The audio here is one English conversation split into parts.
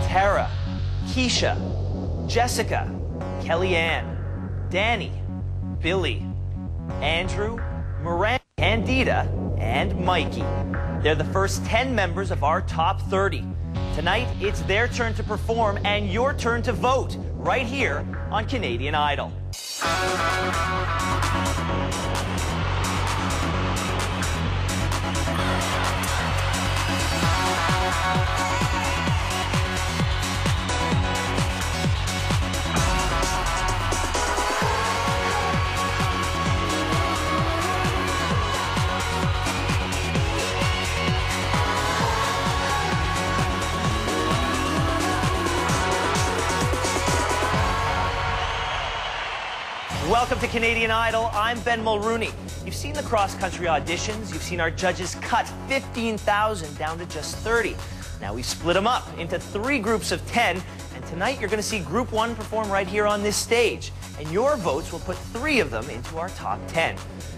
Tara, Keisha, Jessica, Kellyanne, Danny, Billy, Andrew, Miranda, Candida, and Mikey. They're the first 10 members of our top 30. Tonight, it's their turn to perform and your turn to vote right here on Canadian Idol. Welcome to Canadian Idol. I'm Ben Mulrooney. You've seen the cross-country auditions. You've seen our judges cut 15,000 down to just 30. Now we split them up into 3 groups of 10, and tonight you're going to see Group 1 perform right here on this stage. And your votes will put 3 of them into our top 10.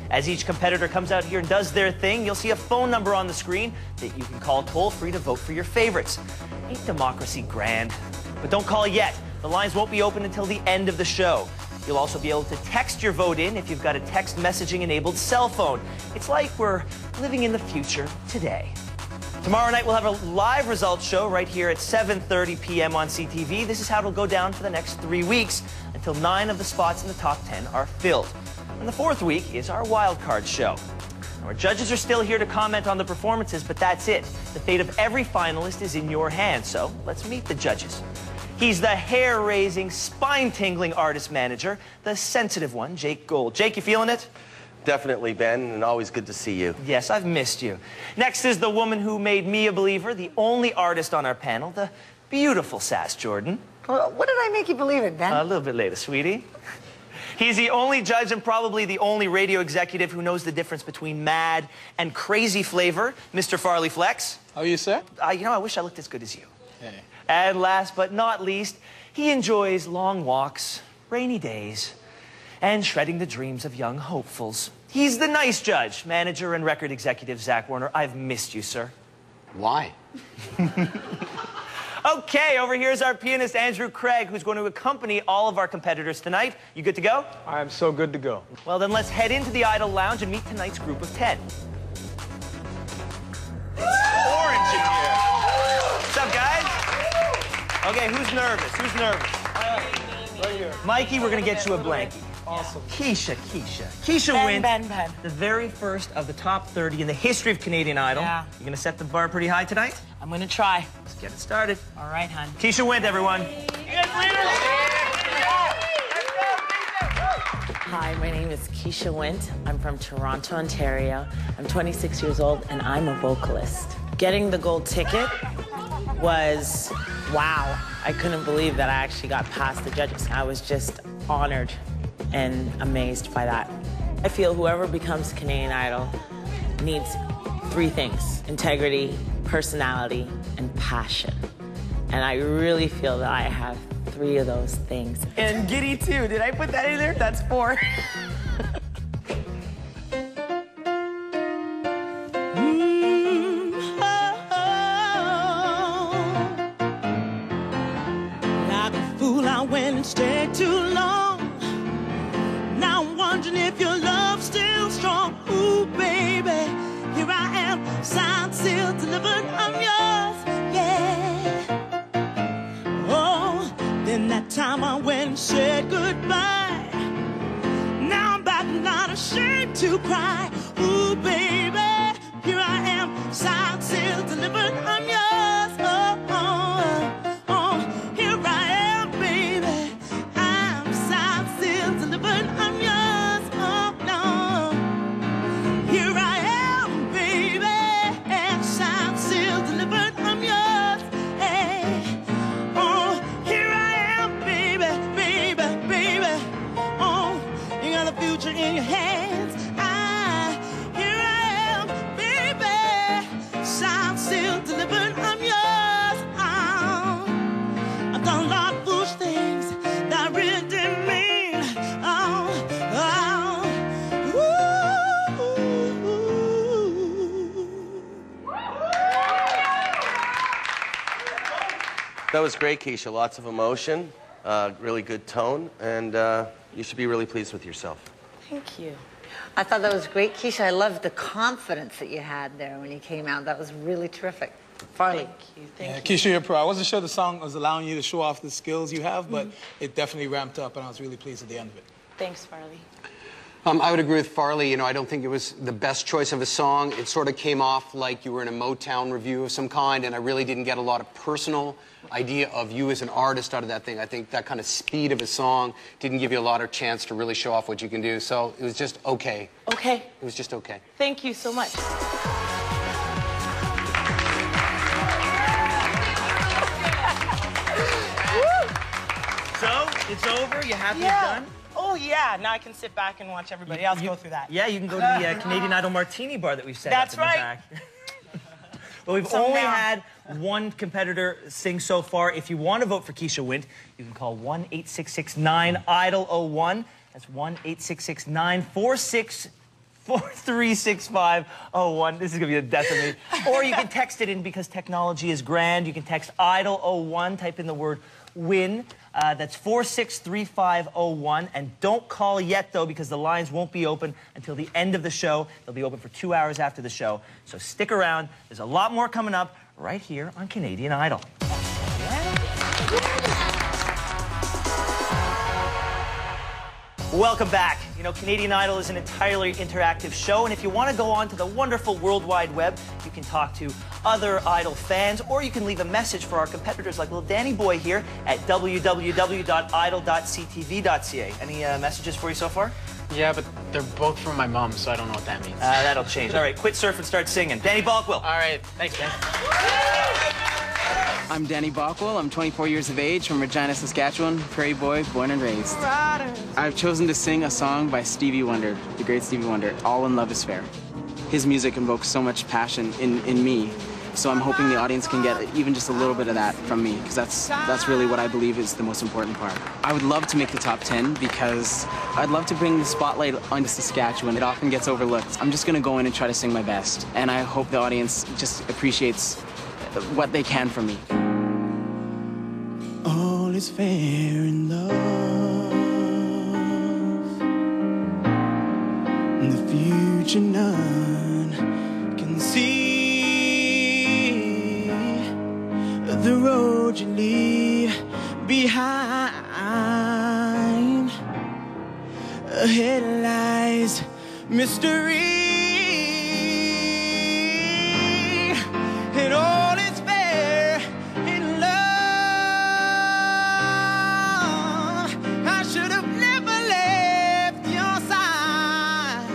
As each competitor comes out here and does their thing, you'll see a phone number on the screen that you can call toll-free to vote for your favorites. Ain't democracy grand? But don't call yet. The lines won't be open until the end of the show. You'll also be able to text your vote in if you've got a text messaging enabled cell phone. It's like we're living in the future today. Tomorrow night we'll have a live results show right here at 7:30 p.m. on CTV. This is how it'll go down for the next 3 weeks until 9 of the spots in the top 10 are filled. And the 4th week is our wild card show. Our judges are still here to comment on the performances, but that's it. The fate of every finalist is in your hands, so let's meet the judges. He's the hair-raising, spine-tingling artist manager, the sensitive one, Jake Gold. Jake, you feeling it? Definitely, Ben, and always good to see you. Yes, I've missed you. Next is the woman who made me a believer, the only artist on our panel, the beautiful Sass Jordan. Well, what did I make you believe in, Ben? A little bit later, sweetie. He's the only judge and probably the only radio executive who knows the difference between mad and crazy flavor, Mr. Farley Flex. How are you, sir? You know, I wish I looked as good as you. Hey. And last but not least, he enjoys long walks, rainy days, and shredding the dreams of young hopefuls. He's the nice judge, manager and record executive Zach Warner. I've missed you, sir. Why? Okay, over here is our pianist Andrew Craig, who's going to accompany all of our competitors tonight. You good to go? I am so good to go. Well, then let's head into the Idol Lounge and meet tonight's group of 10. Orange in here. What's up, guys? Okay, who's nervous? Who's nervous? Right here. Mikey, we're going to get you a blankie. Awesome. Keisha wins Ben. the very first of the top 30 in the history of Canadian Idol. Yeah. You going to set the bar pretty high tonight? I'm gonna try. Let's get it started. All right, hon. Keisha wins, everyone. Hi, my name is Keisha Wint. I'm from Toronto, Ontario. I'm 26 years old and I'm a vocalist. Getting the gold ticket was, wow. I couldn't believe that I actually got past the judges. I was just honored and amazed by that. I feel whoever becomes Canadian Idol needs 3 things: integrity, personality, and passion. And I really feel that I have 3 of those things. And giddy too. Did I put that in there? That's 4. Like a fool, I went and stayed too long. Now I'm wondering if your love's still strong. Ooh, baby, here I am, signed, sealed, delivered, I'm yours, yeah. Oh, then that time I went and said goodbye. Now I'm back, not ashamed to cry. Ooh, baby, here I am, signed, sealed, delivered, I'm yours. Oh, oh, oh, here I am, baby. I'm signed, sealed, delivered, I'm yours. Oh, no. Here I am, baby. Signed, sealed, delivered, I'm yours. Hey. Oh, here I am, baby, baby, baby. Oh, you got the future in your hands. Here I That was great, Keisha. Lots of emotion, really good tone, and you should be really pleased with yourself. Thank you. I thought that was great, Keisha. I loved the confidence that you had there when you came out. That was really terrific. Farley. Thank you. Keisha, you're pro. I wasn't sure the song was allowing you to show off the skills you have, but it definitely ramped up, and I was really pleased at the end of it. Thanks, Farley. I would agree with Farley. You know, I don't think it was the best choice of a song. It sort of came off like you were in a Motown review of some kind, and I really didn't get a lot of personal idea of you as an artist out of that thing. I think that kind of speed of a song didn't give you a lot of chance to really show off what you can do. So it was just okay. Okay. It was just okay. Thank you so much. So, it's over? You happy Yeah. it's done? Oh, yeah. Now I can sit back and watch everybody else go through that. Yeah, you can go to the Canadian Idol Martini Bar that we've set That's up in right. the back. But we've Some only down. had one competitor sing so far. If you want to vote for Keisha Wint, you can call 1-866-9-IDOL-01. That's 1-866-946-436501. This is going to be the death of me. Or you can text it in because technology is grand. You can text IDOL01, type in the word WIN. That's 463501. And don't call yet, though, because the lines won't be open until the end of the show. They'll be open for 2 hours after the show. So stick around. There's a lot more coming up right here on Canadian Idol. Welcome back. You know, Canadian Idol is an entirely interactive show, and if you want to go on to the wonderful World Wide Web, you can talk to other Idol fans, or you can leave a message for our competitors like little Danny Boy here at www.idol.ctv.ca. Any messages for you so far? Yeah, but they're both from my mom, so I don't know what that means. That'll change. All right, quit surf and start singing. Danny Balkwell. All right, thanks, man. I'm Danny Balkwell. I'm 24 years of age from Regina, Saskatchewan, prairie boy, born and raised. I've chosen to sing a song by Stevie Wonder, the great Stevie Wonder, All in Love is Fair. His music invokes so much passion in me, so I'm hoping the audience can get even just a little bit of that from me, because that's really what I believe is the most important part. I would love to make the top 10 because I'd love to bring the spotlight onto Saskatchewan. It often gets overlooked. I'm just going to go in and try to sing my best, and I hope the audience just appreciates what they can from me. All is fair in love, and the future none can see. The road you leave behind, ahead lies mystery. And all is fair in love. I should have never left your side.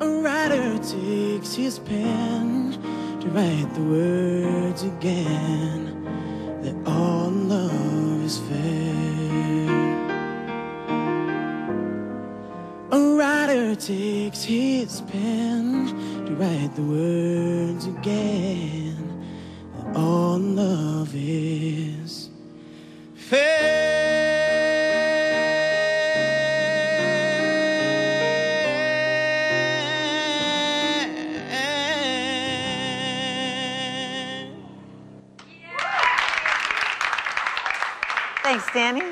A writer takes his pen to write the words again, that all love is fair. A writer takes his pen to write the words again, that all love is fair. Thanks, Danny.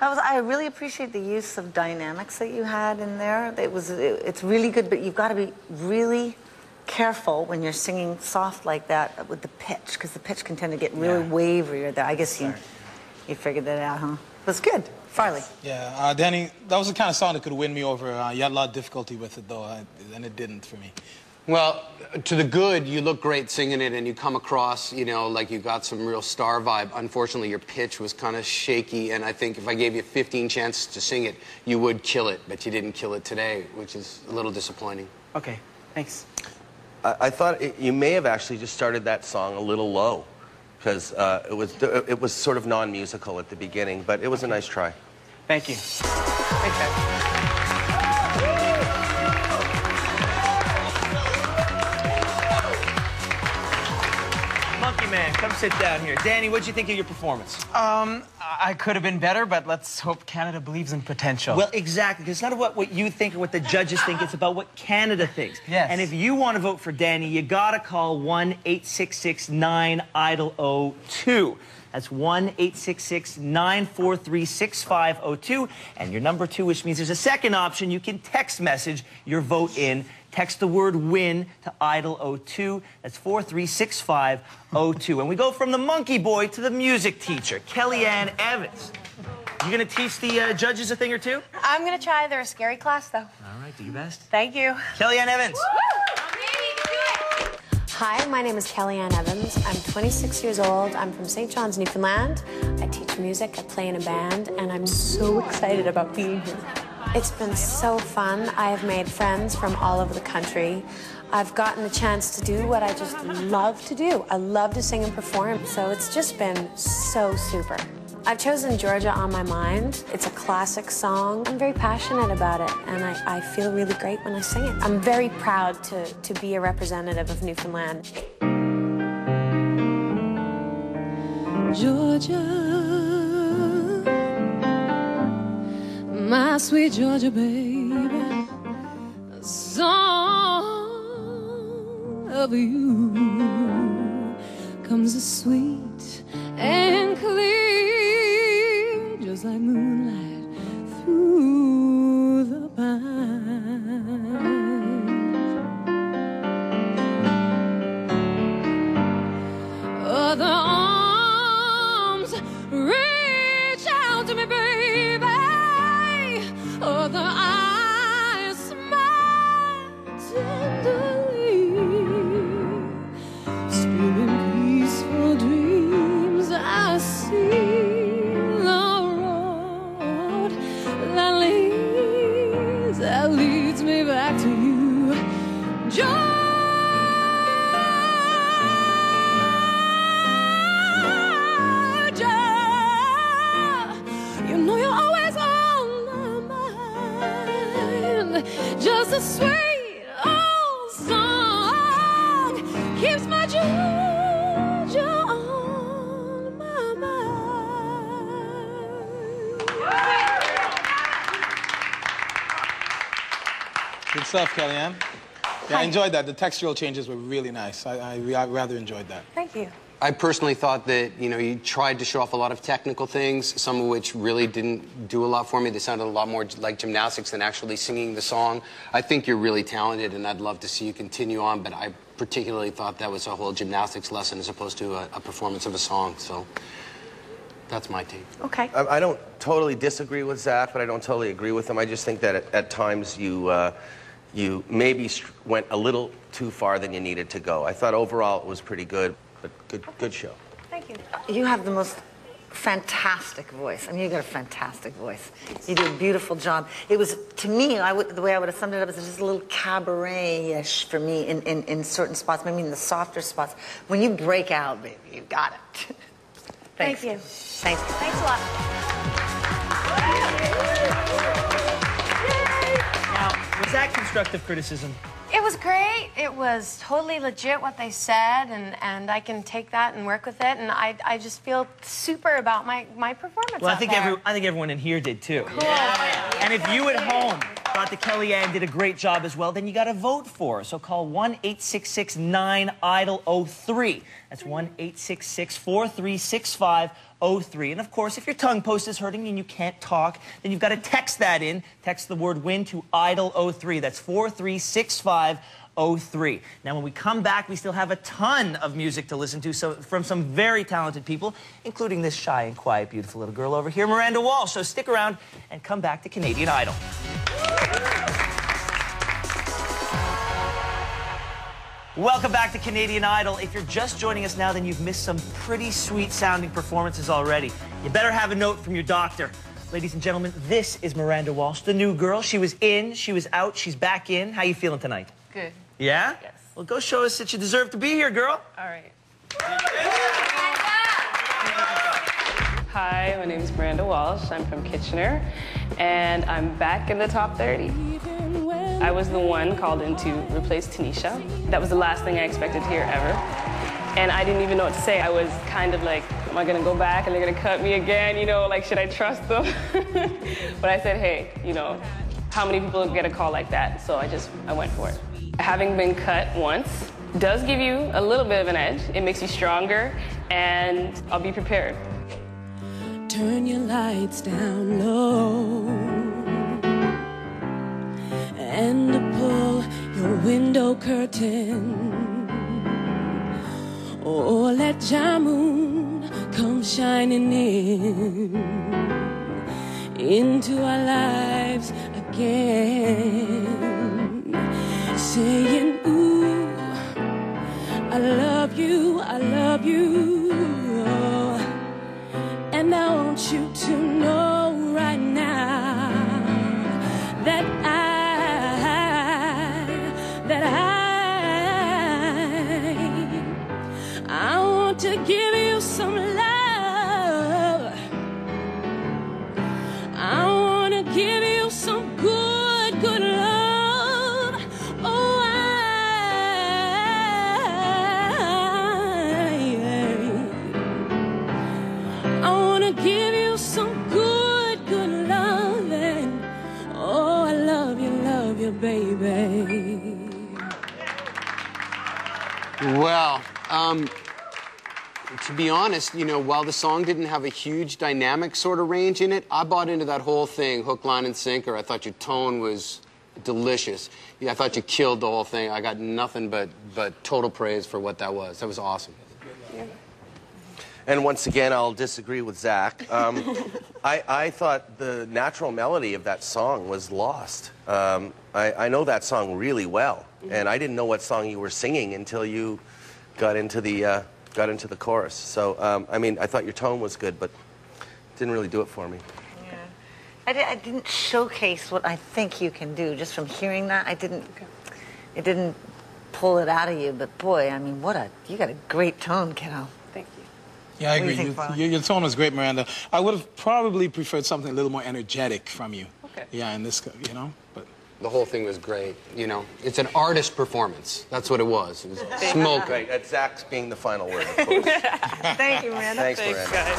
I really appreciate the use of dynamics that you had in there. It's really good, but you've got to be really careful when you're singing soft like that with the pitch, because the pitch can tend to get really wavery. I guess you figured that out, huh? It was good. Farley. Yeah, Danny, that was the kind of song that could win me over. You had a lot of difficulty with it, though, and it didn't for me. Well, to the good, you look great singing it, and you come across, you know, like you got some real star vibe. Unfortunately, your pitch was kind of shaky, and I think if I gave you 15 chances to sing it, you would kill it, but you didn't kill it today, which is a little disappointing. Okay, thanks. I thought you may have actually just started that song a little low, because it was sort of non-musical at the beginning, but it was a nice try. Thank you. Thanks, guys. Monkey Man, come sit down here. Danny, what'd you think of your performance? I I could have been better, but let's hope Canada believes in potential. Well, exactly. It's not about what you think or what the judges think. It's about what Canada thinks. Yes. And if you want to vote for Danny, you got to call 1-866-9-IDOL-02. That's 1-866-943-6502. And your number 2, which means there's a second option. You can text message your vote in. Text the word WIN to IDOL-02. That's 436-502. And we go from the monkey boy to the music teacher, Kellyanne Evans. You going to teach the judges a thing or two? I'm going to try. They're a scary class, though. All right, do your best. Thank you. Kellyanne Evans. Hi, my name is Kellyanne Evans. I'm 26 years old. I'm from St. John's, Newfoundland. I teach music, I play in a band, and I'm so excited about being here. It's been so fun. I've made friends from all over the country. I've gotten the chance to do what I just love to do. I love to sing and perform, so it's just been so super. I've chosen Georgia on My Mind. It's a classic song. I'm very passionate about it, and I feel really great when I sing it. I'm very proud to be a representative of Newfoundland. Georgia, my sweet Georgia baby, a song of you comes as sweet and clear, just like moonlight through the pines. Other arms reach out to me, baby. Other eyes smile tenderly, spinning peaceful dreams. I see the road that leads me back to you, Georgia. You know you're always on my mind. Just a sweet old song keeps my Georgia on my mind. Good stuff, Kellyanne. Yeah, I enjoyed that. The textural changes were really nice. I rather enjoyed that. Thank you. I personally thought that, you tried to show off a lot of technical things, some of which really didn't do a lot for me. They sounded a lot more like gymnastics than actually singing the song. I think you're really talented, and I'd love to see you continue on, but I particularly thought that was a whole gymnastics lesson as opposed to a performance of a song, so that's my take. Okay. I don't totally disagree with Zach, but I don't totally agree with him. I just think that at times you maybe went a little too far than you needed to go. I thought overall it was pretty good, but good show. Thank you. You have the most fantastic voice. I mean, you got a fantastic voice. You do a beautiful job. It was, to me, the way I would have summed it up is just a little cabaret-ish for me in certain spots, maybe in the softer spots. When you break out, baby, you got it. Thank you. Thanks. Thanks a lot. Now, was that constructive criticism? It was great. It was totally legit what they said, and I can take that and work with it, and I just feel super about my performance. Well, I think there. everyone in here did too. Cool. Yeah. And if you at home thought that Kellyanne did a great job as well, then you got to vote for her. So call 1-866-9-IDOL-03. That's 1-866-436-503. And of course, if your tongue post is hurting and you can't talk, then you've got to text that in. Text the word WIN to IDOL-03. That's 436-503. Now, when we come back, we still have a ton of music to listen to from some very talented people, including this shy and quiet, beautiful little girl over here, Miranda Walsh. So stick around and come back to Canadian Idol. Welcome back to Canadian Idol. If you're just joining us now, then you've missed some pretty sweet-sounding performances already. You better have a note from your doctor. Ladies and gentlemen, this is Miranda Walsh, the new girl. She was in, she was out, she's back in. How you feeling tonight? Good. Yeah? Yes. Well, go show us that you deserve to be here, girl. All right. Hi, my name is Miranda Walsh. I'm from Kitchener, and I'm back in the top 30. I was the one called in to replace Tanisha. That was the last thing I expected to hear ever. And I didn't even know what to say. I was kind of like am I gonna go back and they're gonna cut me again? You know, like, should I trust them? But I said, hey, you know, how many people get a call like that? So I went for it. Having been cut once does give you a little bit of an edge. It makes you stronger, and I'll be prepared. Turn your lights down low and pull your window curtain, or let your moon come shining into our lives again, saying, ooh, I love you, I love you. And I want you to know right now that I want to give you some love. I want to give you some good, good love. Oh, I want to give you some good, good loving. Oh, I love you, baby. Well, to be honest, you know, while the song didn't have a huge dynamic sort of range in it, I bought into that whole thing, hook, line, and sinker. I thought your tone was delicious. Yeah, I thought you killed the whole thing. I got nothing but total praise for what that was. That was awesome. Yeah. And once again, I'll disagree with Zach. I thought the natural melody of that song was lost. I know that song really well, and I didn't know what song you were singing until you got into the chorus. So, I mean, I thought your tone was good, but it didn't really do it for me. Yeah. I didn't showcase what I think you can do. Just from hearing that, it didn't pull it out of you. But boy, I mean, you got a great tone, kiddo. Thank you. Yeah, I agree. Your tone was great, Miranda. I would have probably preferred something a little more energetic from you. Okay. Yeah, in this, you know, but. The whole thing was great, you know. It's an artist performance. That's what it was. It was smoke. Right, that's Zach's being the final word, of course. Thank you, Miranda. Thanks, Miranda. Guys.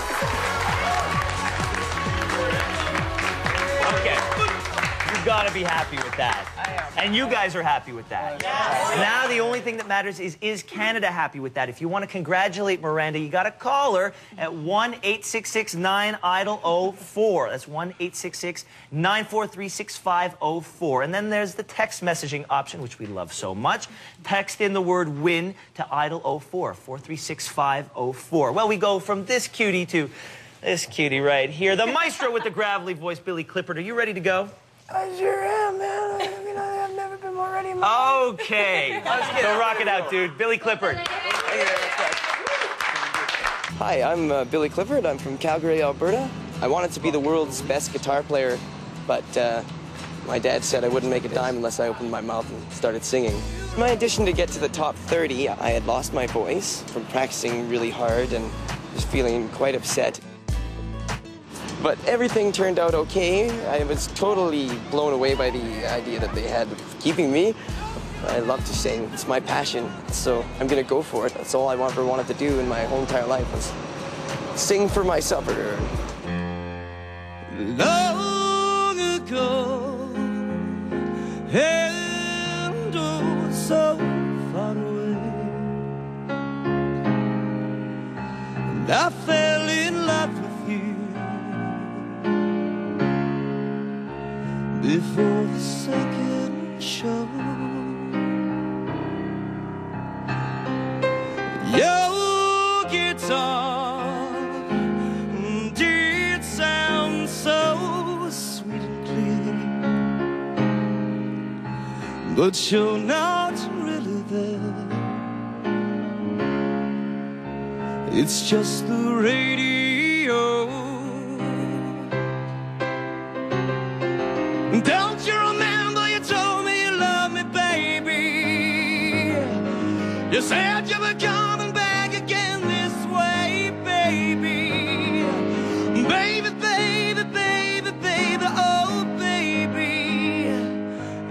Okay. You've got to be happy with that. I am. And you guys are happy with that. Yes. Now the only thing that matters is Canada happy with that? If you want to congratulate Miranda, you got to call her at 1-866-9-IDOL-04. That's 1-866-943-6504. And then there's the text messaging option, which we love so much. Text in the word WIN to IDOL 04, 436-504. Well, we go from this cutie to this cutie right here. The maestro with the gravelly voice, Billy Clifford. Are you ready to go? I sure am, man. I mean, I've never been more ready in my life. Okay. So rock it out, dude. Billy Clifford. Hi, I'm Billy Clifford. I'm from Calgary, Alberta. I wanted to be the world's best guitar player, but my dad said I wouldn't make a dime unless I opened my mouth and started singing. My audition to get to the top 30, I had lost my voice from practicing really hard and was feeling quite upset. But everything turned out okay. I was totally blown away by the idea that they had of keeping me. I love to sing. It's my passion, so I'm gonna go for it. That's all I ever wanted to do in my whole entire life was sing for my supper. Long ago, and oh, so far away, and I fell in love with you before the second show. Your guitar did sound so sweet and clear, but you're not really there. It's just the radio. Don't you remember you told me you love me, baby? You said you were coming back again this way, baby. Baby, baby, baby, baby, oh, baby,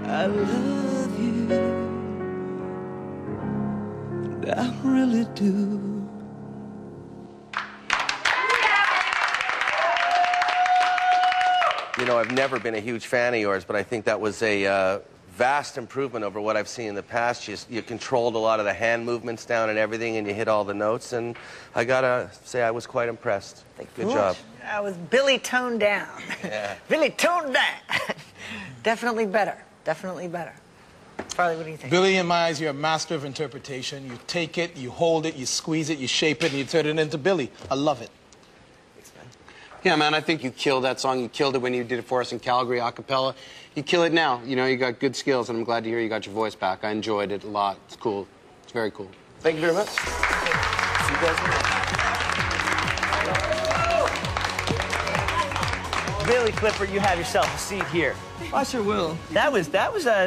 I love you, I really do. know I've never been a huge fan of yours, but I think that was a vast improvement over what I've seen in the past. You controlled a lot of the hand movements down and everything, and you hit all the notes, and I gotta say I was quite impressed. Good job. I was Billy toned down. Yeah. Billy toned down. Definitely better. Definitely better. Farley, what do you think? Billy, in my eyes, you're a master of interpretation. You take it, you hold it, you squeeze it, you shape it, and you turn it into Billy. I love it. Yeah, man, I think you killed that song. You killed it when you did it for us in Calgary a cappella. You kill it now. You know, you got good skills, and I'm glad to hear you got your voice back. I enjoyed it a lot. It's cool. It's very cool. Thank you very much. See you guys later. Billy Clifford, you have yourself a seat here. I sure will. That was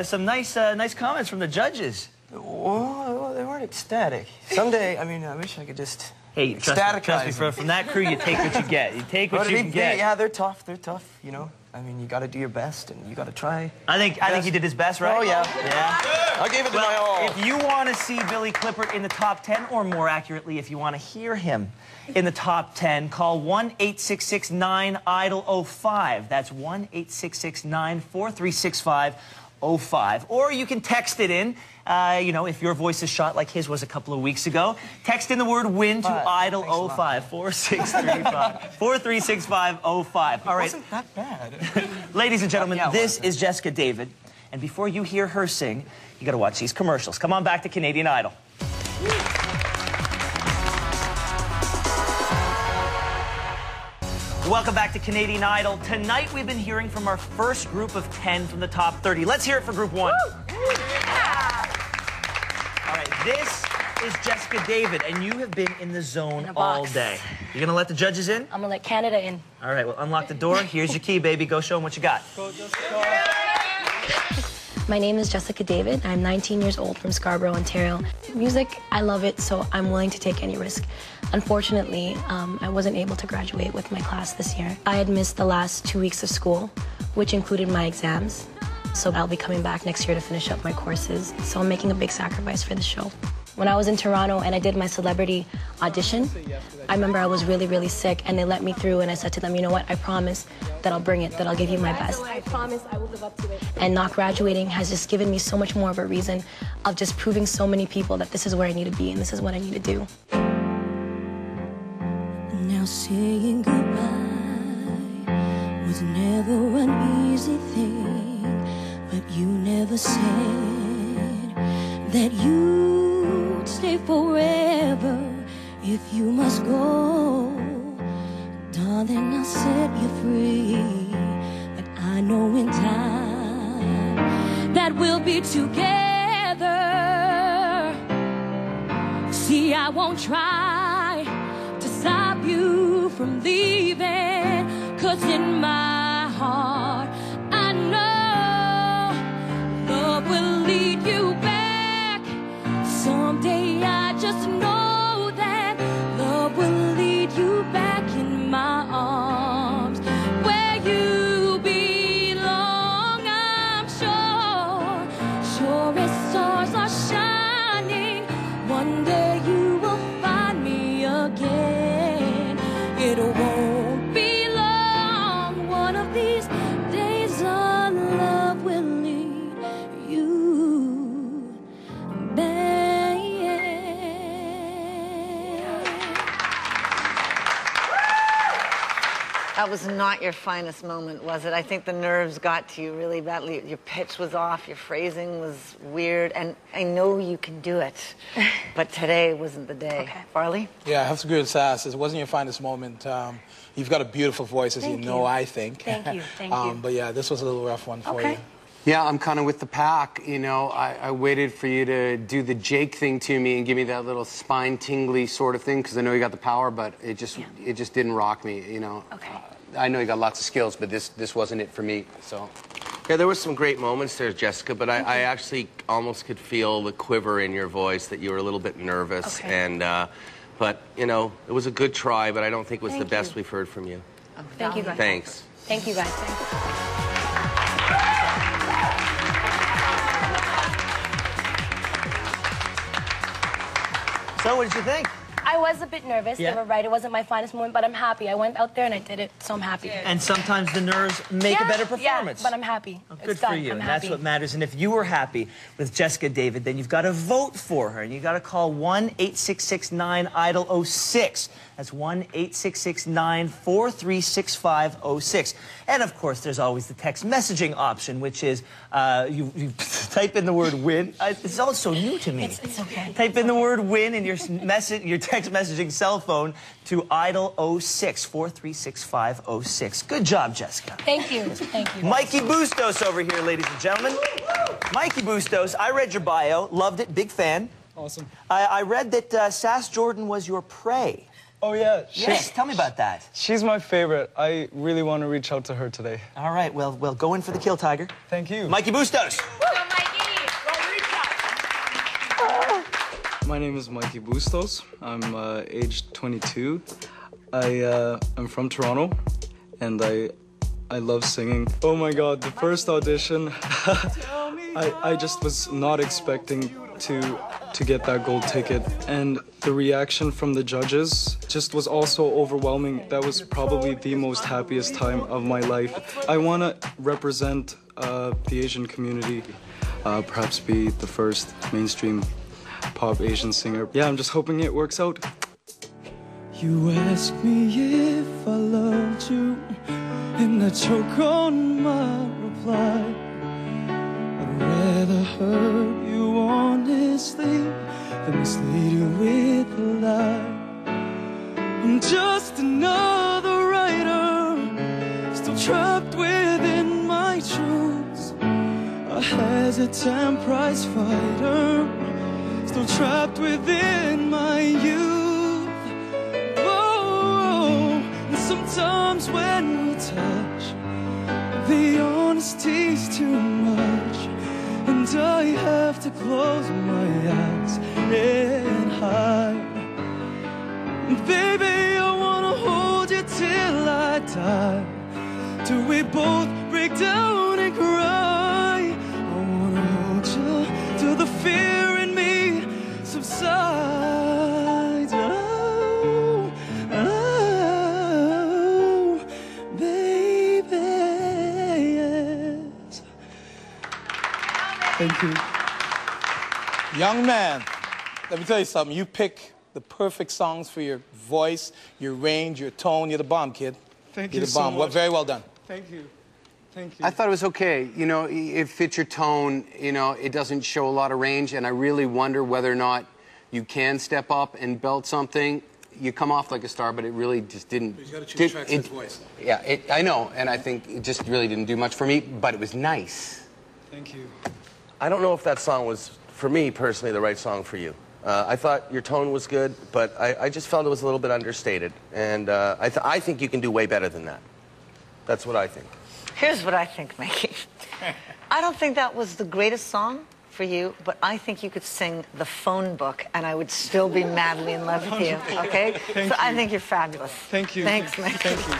some nice comments from the judges. Well, they weren't ecstatic. Someday, I mean, I wish I could just. Hey, trust me, from that crew, you take what you get. You take what you can get. Yeah, they're tough, you know? I mean, you got to do your best, and you got to try. I think he did his best, right? Oh, yeah. Yeah. I gave it to my all. If you want to see Billy Clifford in the top 10, or more accurately, if you want to hear him in the top 10, call 1-866-9-IDOL-05. That's 1-866-9-4365-05. Or you can text it in. You know, if your voice is shot like his was a couple of weeks ago, text in the word WIN to IDOL-05, 4365-05. All right. It wasn't that bad. Ladies and gentlemen, this is Jessica David. And before you hear her sing, you got to watch these commercials. Come on back to Canadian Idol. Welcome back to Canadian Idol. Tonight we've been hearing from our first group of 10 from the top 30. Let's hear it for group 1. All right, this is Jessica David, and you have been in the zone all day. You're going to let the judges in? I'm going to let Canada in. All right, well, unlock the door. Here's your key, baby. Go show them what you got. Go, Jessica. My name is Jessica David. I'm 19 years old from Scarborough, Ontario. Music, I love it, so I'm willing to take any risk. Unfortunately, I wasn't able to graduate with my class this year. I had missed the last 2 weeks of school, which included my exams. So I'll be coming back next year to finish up my courses. So I'm making a big sacrifice for the show. When I was in Toronto and I did my celebrity audition, I remember I was really, really sick, and they let me through, and I said to them, you know what, I promise that I'll bring it, that I'll give you my best. I promise I will live up to it. And not graduating has just given me so much more of a reason of just proving so many people that this is where I need to be and this is what I need to do. Now saying goodbye was never an easy thing, but you never said that you'd stay forever if you must go. Darling, I'll set you free, but I know in time that we'll be together. See, I won't try to stop you from leaving, 'cause in my heart I know love will lead you back. Someday I just know that love will lead you back in my arms, where you belong, I'm sure. Sure as stars are shining, one day you will find me again. It won't be long, one of these days our love will lead you back. That was not your finest moment, was it? I think the nerves got to you really badly. Your pitch was off, your phrasing was weird, and I know you can do it, but today wasn't the day. Okay. Farley? Yeah, I have to agree with Sass. It wasn't your finest moment. You've got a beautiful voice, as you know, I think. Thank you, thank you. But yeah, this was a little rough one for you. Yeah, I'm kind of with the pack. You know, I waited for you to do the Jake thing to me and give me that little spine tingly sort of thing, because I know you got the power, but it just didn't rock me, you know. Okay. I know you got lots of skills, but this wasn't it for me, so. Yeah, there were some great moments there, Jessica, but I actually almost could feel the quiver in your voice, that you were a little bit nervous. Okay. And, but, you know, it was a good try, but I don't think it was the best we've heard from you. Thank you, guys. Thanks. Thank you, guys. Thanks. So what did you think? I was a bit nervous. Yeah. They were right. It wasn't my finest moment, but I'm happy. I went out there and I did it, so I'm happy. And sometimes the nerves make a better performance. Yeah, but I'm happy. Well, good it's for done. you, I'm and happy. that's what matters. And if you were happy with Jessica David, then you've got to vote for her, and you've got to call 1-866-9-IDOL-06. That's 1-866-9-436506. And of course, there's always the text messaging option, which is you type in the word "win." It's all so new to me. It's okay. Type in the word "win" in your text messaging cell phone to IDOL-06 436506. Good job, Jessica. Thank you. Thank you. Mikey Bustos over here, ladies and gentlemen. Mikey Bustos, I read your bio, loved it, big fan. Awesome. I read that Sass Jordan was your prey. Oh, yeah. Yes, tell me about that. She's my favorite. I really want to reach out to her today. All right, well, go in for the kill, Tiger. Thank you. Mikey Bustos. My name is Mikey Bustos. I'm aged 22. I'm from Toronto, and I love singing. Oh my God, the first audition, I just was not expecting to get that gold ticket, and the reaction from the judges just was also overwhelming. That was probably the most happiest time of my life. I want to represent the Asian community, perhaps be the first mainstream pop Asian singer. Yeah, I'm just hoping it works out. You ask me if I loved you, and I choke on my reply. I'd rather hurt you honestly than mislead you with a lie. I'm just another writer, still trapped within my truths. A hesitant prize fighter, still trapped within my youth. Oh, and sometimes when we touch, the honesty's too much, and I have to close my eyes and hide. And baby, I wanna hold you till I die, till we both break down and cry. I wanna hold you till the fear in me subsides. Oh, oh, baby, yes. Thank you. Young man, let me tell you something. You pick the perfect songs for your voice, your range, your tone. You're the bomb, kid. Thank You're you the so bomb. much. Very well done. Thank you. Thank you. I thought it was okay. You know, it fits your tone. You know, it doesn't show a lot of range, and I really wonder whether or not you can step up and belt something. You come off like a star, but it really just didn't. You got to choose tracks in his voice. Yeah, I know, and I think it just really didn't do much for me, but it was nice. Thank you. I don't know if that song was, for me personally, the right song for you. I thought your tone was good, but I just felt it was a little bit understated. And I think you can do way better than that. That's what I think. Here's what I think, Mickey. I don't think that was the greatest song for you, but I think you could sing The Phone Book, and I would still be madly in love with you, okay? Thank I you. think you're fabulous. Thank you. Thanks, Mickey. Thank you.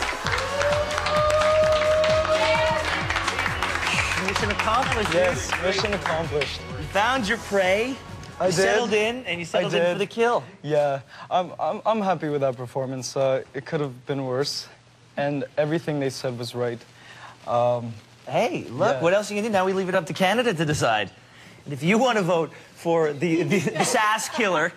Mission accomplished. Yes, mission accomplished. You found your prey. I You did. settled in, and you settled in for the kill. Yeah, I'm happy with that performance. It could have been worse, and everything they said was right. Hey, look, what else are you going to do? Now we leave it up to Canada to decide. And if you want to vote for the Sass Killer,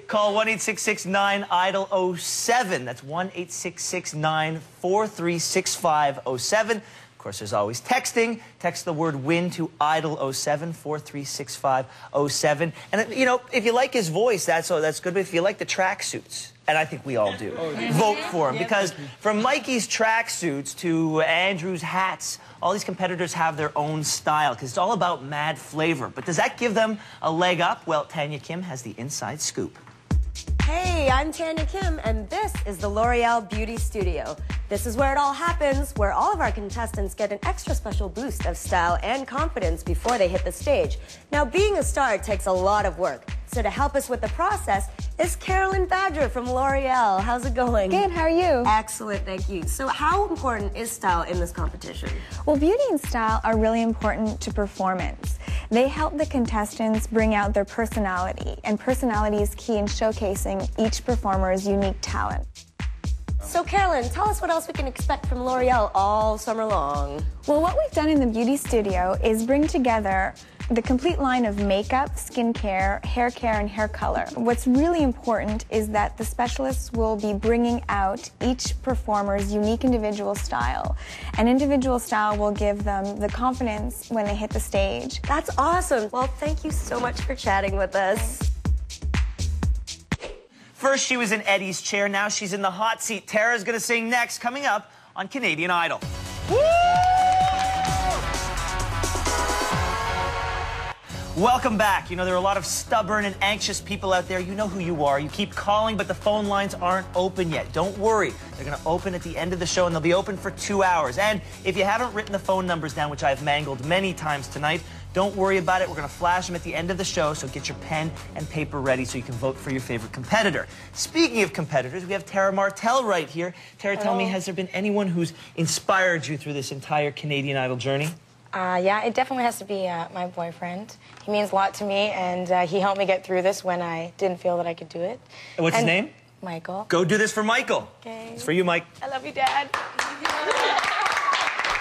call 1-866-9-IDOL-07. That's 1-866-9-436507. Of course, there's always texting. Text the word WIN to IDOL-07, 436507. And, you know, if you like his voice, that's good. But if you like the tracksuits, and I think we all do, vote for him. Because from Mikey's tracksuits to Andrew's hats, all these competitors have their own style, because it's all about mad flavor. But does that give them a leg up? Well, Tanya Kim has the inside scoop. Hey, I'm Tanya Kim, and this is the L'Oreal Beauty Studio. This is where it all happens, where all of our contestants get an extra special boost of style and confidence before they hit the stage. Now, being a star takes a lot of work. So to help us with the process is Carolyn Badger from L'Oreal. How's it going? Good, how are you? Excellent, thank you. So how important is style in this competition? Well, beauty and style are really important to performance. They help the contestants bring out their personality, and personality is key in showcasing each performer's unique talent. So Carolyn, tell us what else we can expect from L'Oreal all summer long. Well, what we've done in the beauty studio is bring together the complete line of makeup, skincare, hair care, and hair color. What's really important is that the specialists will be bringing out each performer's unique individual style. An individual style will give them the confidence when they hit the stage. That's awesome. Well, thank you so much for chatting with us. First, she was in Eddie's chair. Now she's in the hot seat. Tara's going to sing next, coming up on Canadian Idol. Woo! Welcome back. You know, there are a lot of stubborn and anxious people out there. You know who you are. You keep calling, but the phone lines aren't open yet. Don't worry. They're going to open at the end of the show, and they'll be open for 2 hours. And if you haven't written the phone numbers down, which I've mangled many times tonight, don't worry about it. We're going to flash them at the end of the show, so get your pen and paper ready so you can vote for your favorite competitor. Speaking of competitors, we have Tara Martell right here. Tara, tell me, has there been anyone who's inspired you through this entire Canadian Idol journey? Yeah, it definitely has to be my boyfriend. He means a lot to me, and he helped me get through this when I didn't feel that I could do it. What's his name? Michael. Go do this for Michael. Okay. It's for you, Mike. I love you, Dad.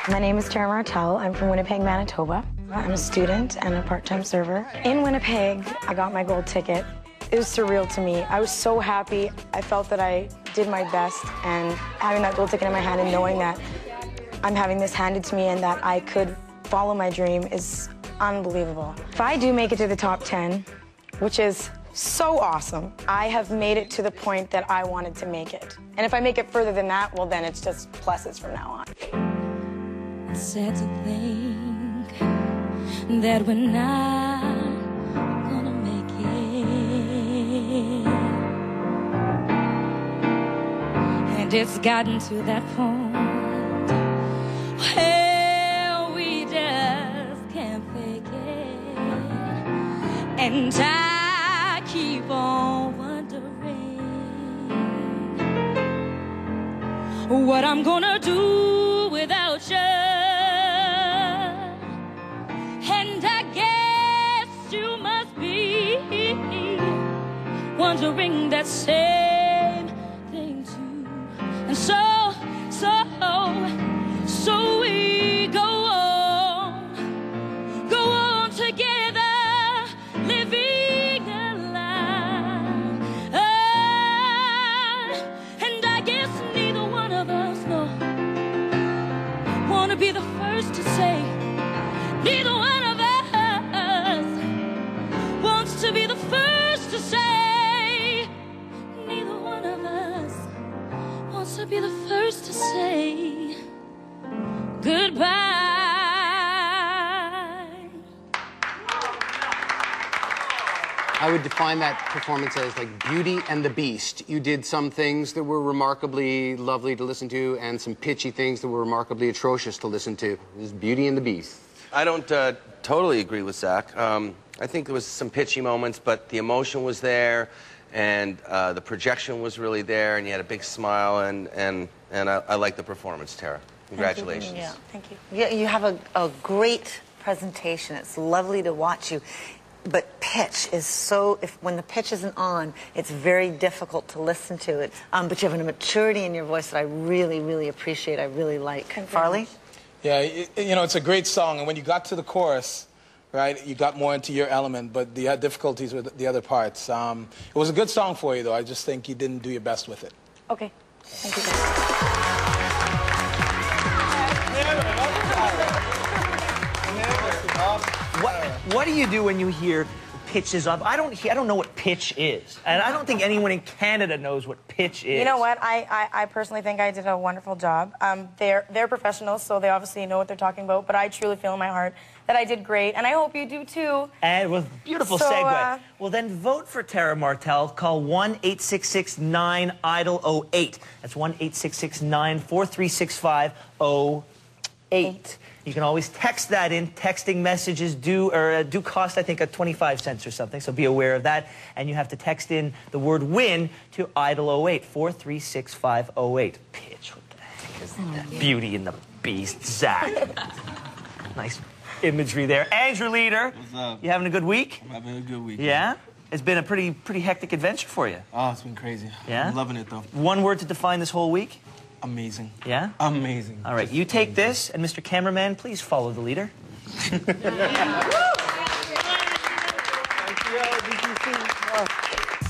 My name is Tara Martell. I'm from Winnipeg, Manitoba. I'm a student and a part-time server. In Winnipeg, I got my gold ticket. It was surreal to me. I was so happy. I felt that I did my best, and having that gold ticket in my hand and knowing that I'm having this handed to me and that I could follow my dream is unbelievable. If I do make it to the top 10, which is so awesome, I have made it to the point that I wanted to make it. And if I make it further than that, well, then it's just pluses from now on. It's sad to think that we're not gonna make it. And it's gotten to that point where we just can't fake it. And I keep on wondering what I'm gonna do without you. And I guess you must be wondering that same thing too. And so we go on together, living a life. And I guess neither one of us, no, wanna be the first to say. Neither one of us wants to be the first to say. Neither one of us wants to be the first to say goodbye. I would define that performance as like Beauty and the Beast. You did some things that were remarkably lovely to listen to and some pitchy things that were remarkably atrocious to listen to. It was Beauty and the Beast. I don't totally agree with Zach. I think there was some pitchy moments, but the emotion was there, and the projection was really there, and you had a big smile, and I like the performance, Tara. Congratulations. Yeah, thank you. Yeah, you have a great presentation. It's lovely to watch you. But pitch is so, when the pitch isn't on, it's very difficult to listen to it. But you have a maturity in your voice that I really, really appreciate. I really like. Farley? Yeah, you know, it's a great song, and when you got to the chorus, right, you got more into your element, but you had difficulties with the other parts. It was a good song for you, though. I just think you didn't do your best with it. Okay. Thank you. What do you do when you hear pitch is up? I don't know what pitch is. And I don't think anyone in Canada knows what pitch is. You know what? I personally think I did a wonderful job. They're professionals, so they obviously know what they're talking about, but I truly feel in my heart that I did great, and I hope you do too. And with beautiful segue. Well, then vote for Tara Martell. Call 1-866-9-IDOL-08. That's 1-866-9-4365-08. You can always text that in. Texting messages do cost, I think, 25 cents or something, so be aware of that. And you have to text in the word win to IDOL-08, 436-508. Pitch, what the heck is that? Beauty and the Beast, Zach. Nice. imagery there. Andrew Leader. What's up? You having a good week? I'm having a good week. Yeah? It's been a pretty hectic adventure for you. Oh, it's been crazy. Yeah? I'm loving it, though. One word to define this whole week? Amazing. Yeah? Amazing. All right, you take this, and Mr. Cameraman, please follow the leader.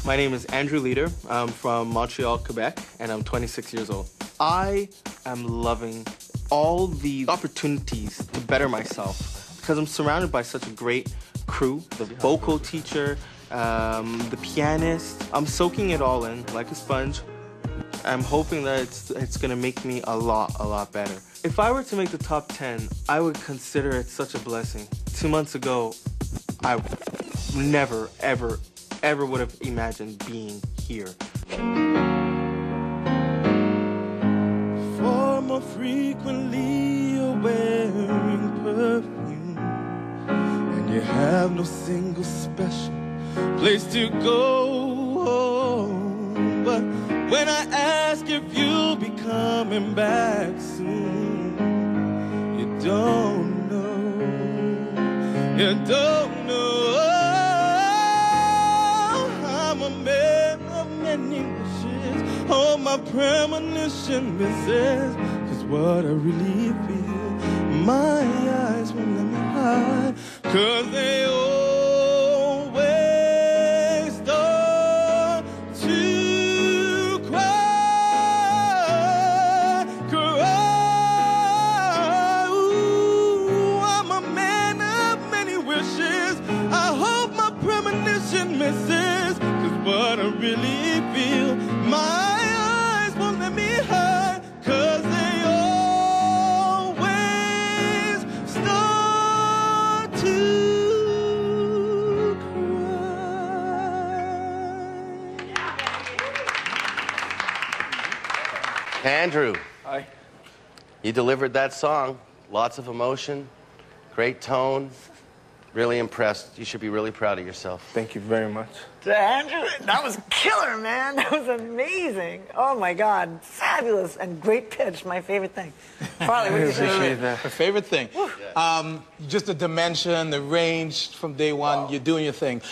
My name is Andrew Leader. I'm from Montreal, Quebec, and I'm 26 years old. I am loving all the opportunities to better myself because I'm surrounded by such a great crew, the vocal teacher, the pianist. I'm soaking it all in like a sponge. I'm hoping that it's gonna make me a lot better. If I were to make the top 10, I would consider it such a blessing. 2 months ago, I never, ever would have imagined being here. For more frequently you're wearing perfume, and you have no single special place to go. But when I ask if you'll be coming back soon, you don't know. You don't know. I'm a man of many wishes. Oh, my premonition misses. 'Cause what I really feel, my eyes won't let me hide. 'Cause they always start to cry. Ooh, I'm a man of many wishes. I hope my premonition misses. 'Cause what I really feel, my eyes won't let me hide. 'Cause they always start to Andrew. Hi. You delivered that song. Lots of emotion, great tone. Really impressed. You should be really proud of yourself. Thank you very much. Andrew, that was killer, man. That was amazing. Oh my God, fabulous and great pitch. My favorite thing. Farley, what do you think? My favorite thing. Just the dimension, the range from day one. You're doing your thing.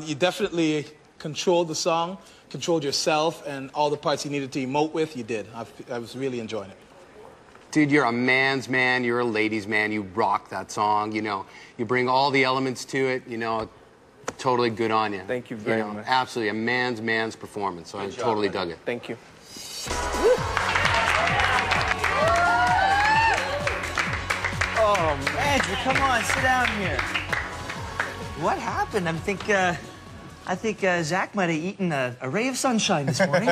You definitely controlled the song, controlled yourself, and all the parts you needed to emote with, you did. I was really enjoying it. Dude, you're a man's man, you're a ladies' man, you rock that song, you know. You bring all the elements to it, you know, totally good on you. Thank you very much. Absolutely, a man's performance, so I totally dug it. Thank you. Oh, Andrew, come on, sit down here. What happened? I think Zach might have eaten a ray of sunshine this morning.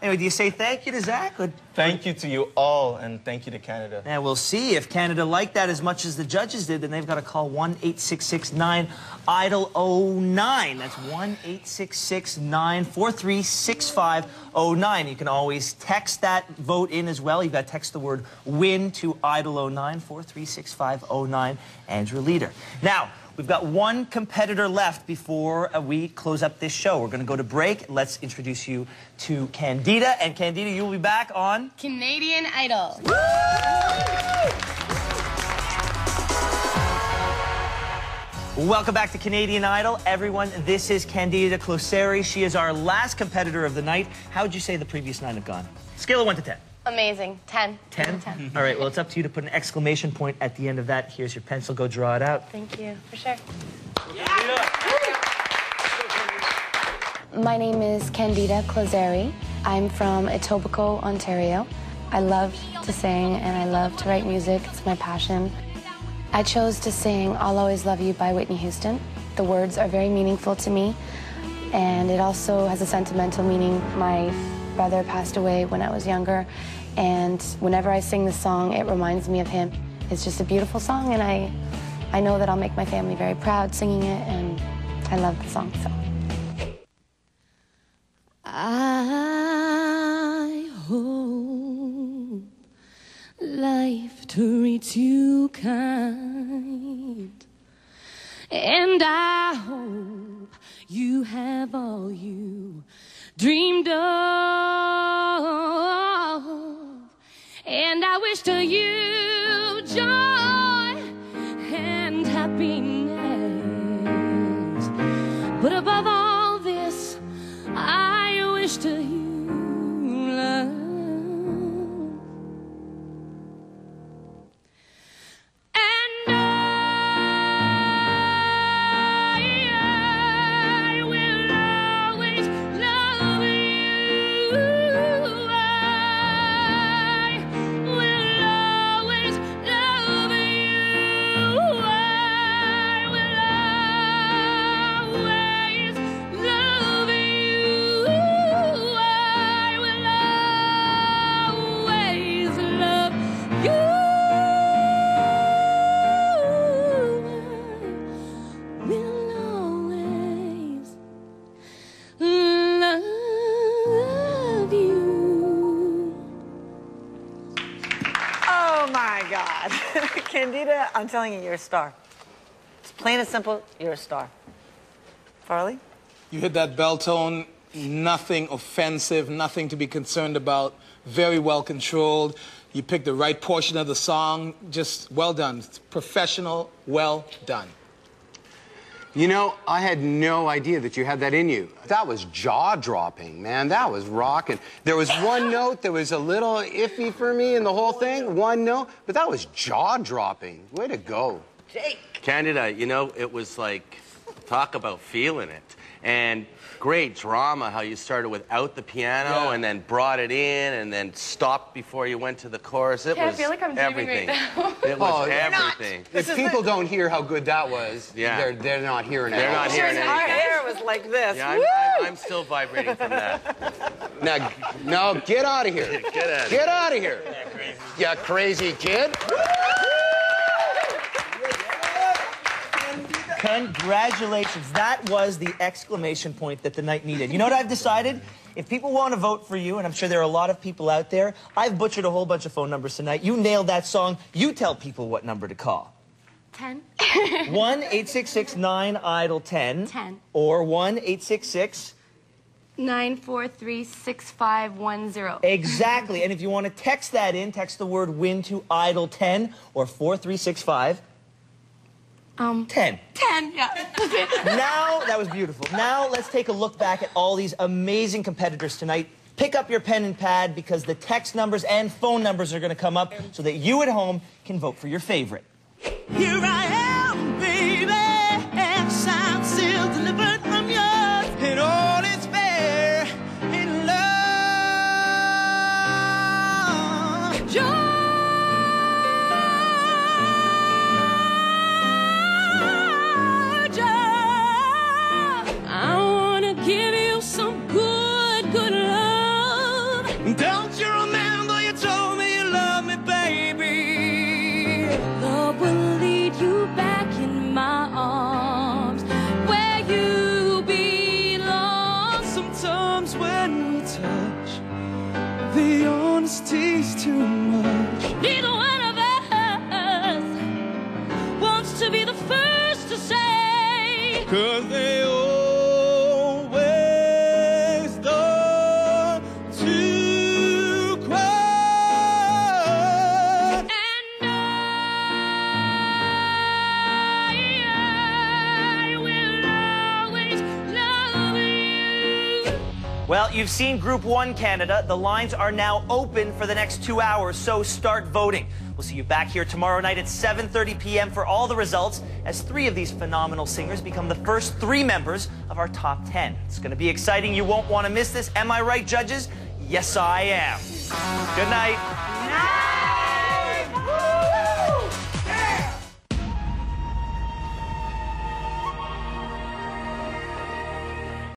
Anyway, do you say thank you to Zach? Thank you to you all, and thank you to Canada. Yeah, we'll see. If Canada liked that as much as the judges did, then they've got to call 1-866-9-IDOL-09. That's 1-866-943-6509. You can always text that vote in as well. You've got to text the word WIN to IDOL-09, 436-6509, Andrew Leader. Now, we've got one competitor left before we close up this show. We're going to go to break. Let's introduce you to Candida. And Candida, you'll be back on Canadian Idol. Welcome back to Canadian Idol. Everyone, this is Candida Closeri. She is our last competitor of the night. How would you say the previous 9 have gone? Scale of 1 to 10. Amazing. 10. 10? 10. All right, well, it's up to you to put an exclamation point at the end of that. Here's your pencil. Go draw it out. Thank you. For sure. My name is Candida Closeri. I'm from Etobicoke, Ontario. I love to sing and I love to write music. It's my passion. I chose to sing I'll Always Love You by Whitney Houston. The words are very meaningful to me, and it also has a sentimental meaning. My brother passed away when I was younger, and whenever I sing this song, it reminds me of him. It's just a beautiful song, and I know that I'll make my family very proud singing it, and I love the song, so. I hope life treats you kind, and I hope you have all you dreamed of, and I wish to you joy be next. But above all this, I wish to you love. And I will always love you. I will always love you. I will always love you. I will always love you. Will always love you. Oh my God. Candida, I'm telling you, you're a star. It's plain and simple, you're a star. Farley? You hit that bell tone, nothing offensive, nothing to be concerned about, very well controlled. You picked the right portion of the song, just well done. It's professional, well done. You know, I had no idea that you had that in you. That was jaw-dropping, man. That was rocking. There was one note that was a little iffy for me in the whole thing, one note, but that was jaw-dropping. Way to go. Jake. Candida, you know, it was like, talk about feeling it. And great drama, how you started without the piano and then brought it in and then stopped before you went to the chorus. It was I feel like I'm dreaming everything. right now. It was everything. If people don't hear how good that was, they're not hearing it. They're not hearing anything. Our hair was like this. Yeah, I'm still vibrating from that. Now, get out of here. Get out of here. You crazy kid. Congratulations. That was the exclamation point that the night needed. You know what I've decided? If people want to vote for you, and I'm sure there are a lot of people out there, I've butchered a whole bunch of phone numbers tonight. You nailed that song. You tell people what number to call. 10. 1-866-9-IDLE-10. 10. Or 1-866... 943-6510. Exactly. And if you want to text that in, text the word WIN to IDLE10 or 4365. 10. 10, yeah. Now, that was beautiful. Now, let's take a look back at all these amazing competitors tonight. Pick up your pen and pad because the text numbers and phone numbers are going to come up so that you at home can vote for your favorite. Here I am, baby, and sound still delivered from yours, and all is fair in love. Georgia, I wanna give you some good, good love. Don't you remember you told me you love me, baby? Love will lead you back in my arms where you belong. Sometimes when we touch, the honesty's too much. Neither one of us wants to be the first to say, 'Cause they always start to cry. and I will always love you. Well, you've seen Group 1, Canada. The lines are now open for the next 2 hours, so start voting. We'll see you back here tomorrow night at 7:30 p.m. for all the results as 3 of these phenomenal singers become the first 3 members of our top 10. It's going to be exciting. You won't want to miss this. Am I right, judges? Yes, I am. Good night.